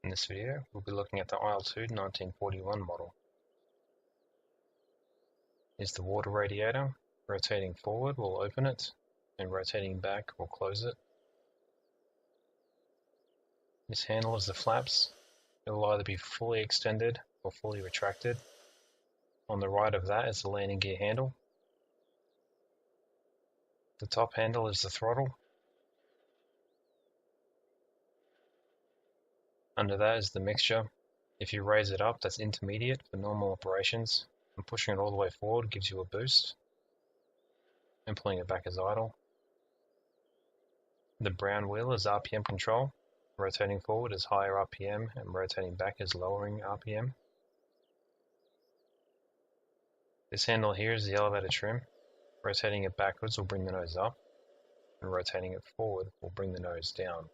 In this video, we'll be looking at the IL-2 1941 model. Here's the water radiator. Rotating forward will open it, and rotating back will close it. This handle is the flaps. It will either be fully extended or fully retracted. On the right of that is the landing gear handle. The top handle is the throttle. Under that is the mixture. If you raise it up, that's intermediate for normal operations, and pushing it all the way forward gives you a boost, and pulling it back is idle. The brown wheel is RPM control. Rotating forward is higher RPM, and rotating back is lowering RPM. This handle here is the elevator trim. Rotating it backwards will bring the nose up, and rotating it forward will bring the nose down.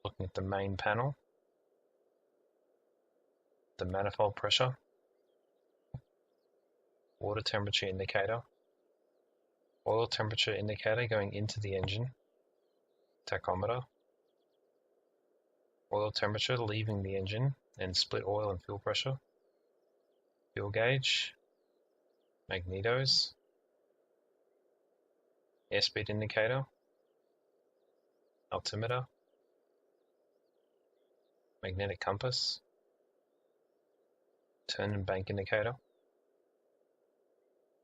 Looking at the main panel, the manifold pressure, water temperature indicator, oil temperature indicator going into the engine, tachometer, oil temperature leaving the engine and split oil and fuel pressure, fuel gauge, magnetos, airspeed indicator, altimeter, magnetic compass, turn and bank indicator,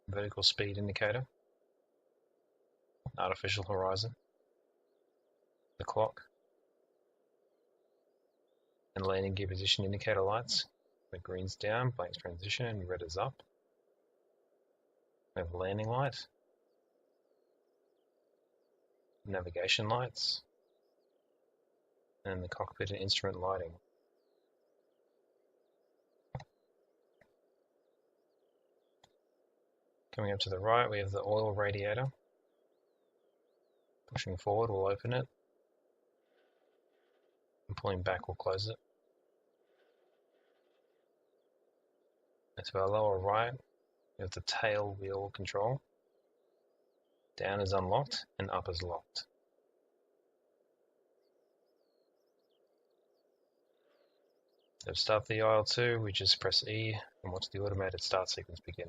vertical speed indicator, artificial horizon, the clock, and landing gear position indicator lights. The green's down, blank's transition, and red is up. We have landing light, navigation lights, and the cockpit and instrument lighting. Coming up to the right, we have the oil radiator. Pushing forward will open it, and pulling back will close it. And to our lower right, we have the tail wheel control. Down is unlocked and up is locked. To start the IL-2, we just press E and watch the automated start sequence begin.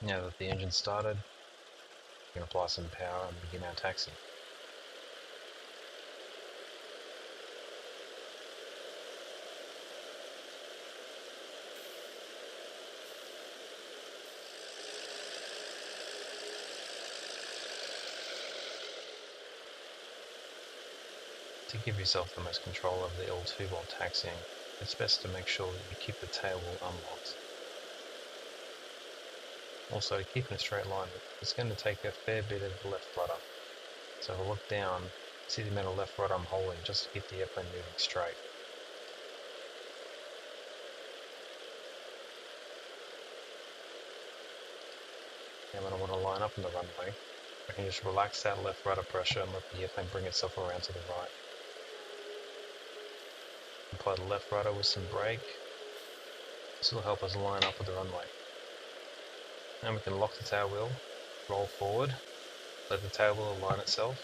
Now that the engine started, we can apply some power and begin our taxi. To give yourself the most control of the L2 while taxiing, it's best to make sure that you keep the tail wheel unlocked. Also, keep in a straight line. It's going to take a fair bit of the left rudder. So if I look down, see the amount of left rudder I'm holding just to keep the airplane moving straight. Now when I want to line up on the runway, I can just relax that left rudder pressure and let the airplane bring itself around to the right. Apply the left rudder with some brake. This will help us line up with the runway. Now we can lock the tail wheel, roll forward, let the tail wheel align itself,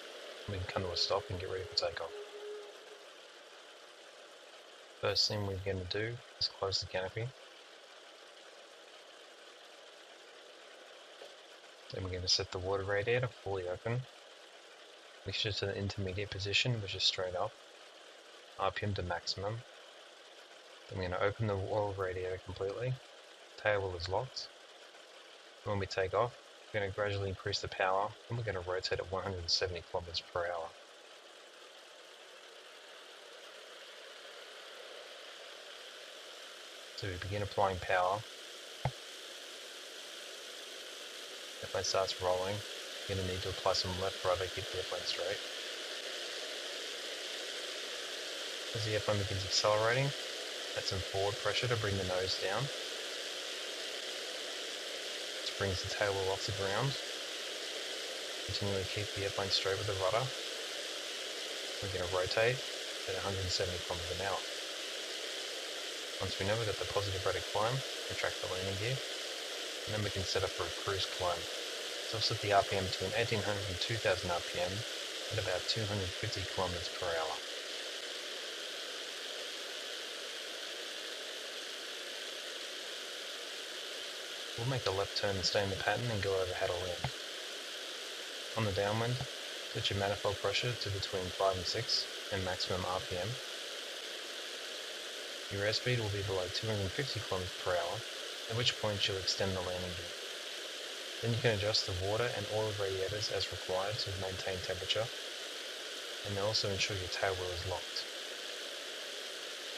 and we can come to a stop and get ready for takeoff. First thing we're going to do is close the canopy. Then we're going to set the water radiator fully open. Mixture to the intermediate position, which is straight up. RPM to maximum. Then we're going to open the oil radiator completely. Tail wheel is locked. When we take off, we're going to gradually increase the power, and we're going to rotate at 170 kilometers per hour. So we begin applying power. The airplane starts rolling. You're going to need to apply some left rudder to keep the airplane straight. As the airplane begins accelerating, add some forward pressure to bring the nose down. This brings the tail wheel off the ground. Continue to keep the airplane straight with the rudder. We're going to rotate at 170 km an hour. Once we know we've got the positive rate of climb, retract the landing gear, and then we can set up for a cruise climb. So I'll set the RPM between 1800 and 2000 RPM at about 250 km per hour. We'll make a left turn and stay in the pattern and go over how to land. On the downwind, set your manifold pressure to between 5 and 6 and maximum RPM. Your airspeed will be below 250 km per hour, at which point you'll extend the landing gear. Then you can adjust the water and oil radiators as required to maintain temperature, and also ensure your tail wheel is locked.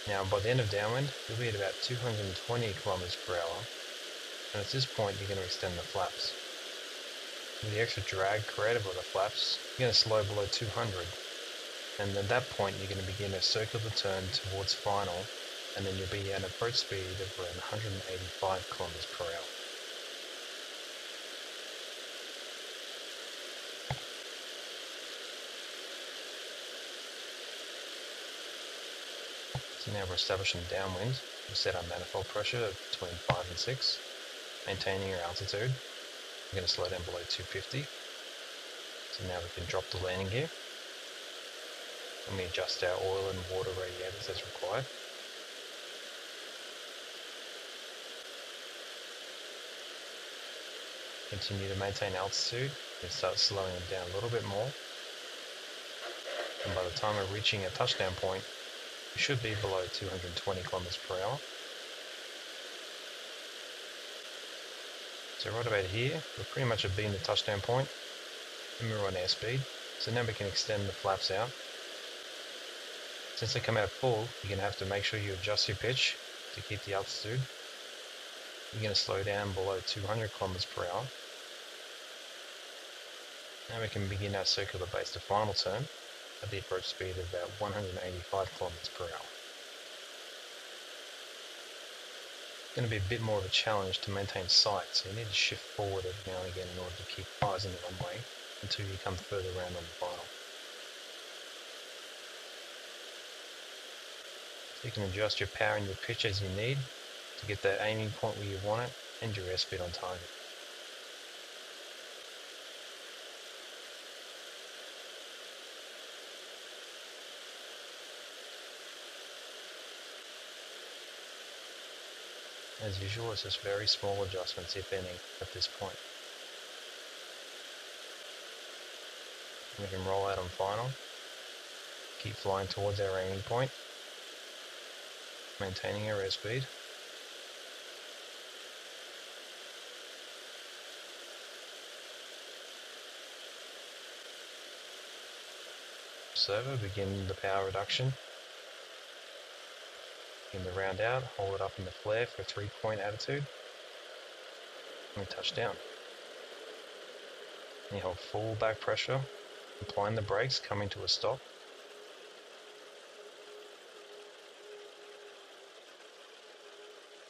Now by the end of downwind, you'll be at about 220 km per hour, and at this point you're going to extend the flaps. With the extra drag created by the flaps, you're going to slow below 200, and at that point you're going to begin a circular turn towards final, and then you'll be at an approach speed of around 185 km per hour. So now we're establishing downwind. We'll set our manifold pressure at between 5 and 6, maintaining your altitude. We're going to slow down below 250. So now we can drop the landing gear. And we adjust our oil and water radiators as required. Continue to maintain altitude and start slowing it down a little bit more. And by the time we're reaching a touchdown point, we should be below 220 km per hour. So right about here, we're pretty much at being the touchdown point, and we're on airspeed. So now we can extend the flaps out. Since they come out full, you're going to have to make sure you adjust your pitch to keep the altitude. You're going to slow down below 200 km per hour. Now we can begin our circular base to final turn at the approach speed of about 185 km per hour. It's going to be a bit more of a challenge to maintain sight, so you need to shift forward every now and again in order to keep eyes on the runway until you come further around on the final. So you can adjust your power and your pitch as you need to get that aiming point where you want it and your airspeed on target. As usual, it's just very small adjustments, if any, at this point. We can roll out on final, keep flying towards our aiming point, maintaining our airspeed. Servo, begin the power reduction. In the round out, hold it up in the flare for a 3-point attitude, and we touch down. And you hold full back pressure, applying the brakes, coming to a stop.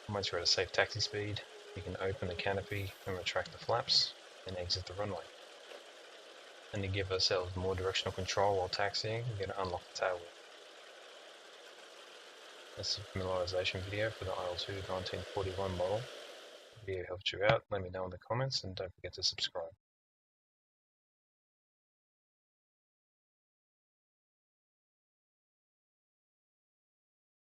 Once you're at a safe taxi speed, you can open the canopy and retract the flaps and exit the runway. And to give ourselves more directional control while taxiing, we're going to unlock the tail wheel. That's a familiarization video for the IL-2 1941 model. If the video helped you out, let me know in the comments and don't forget to subscribe.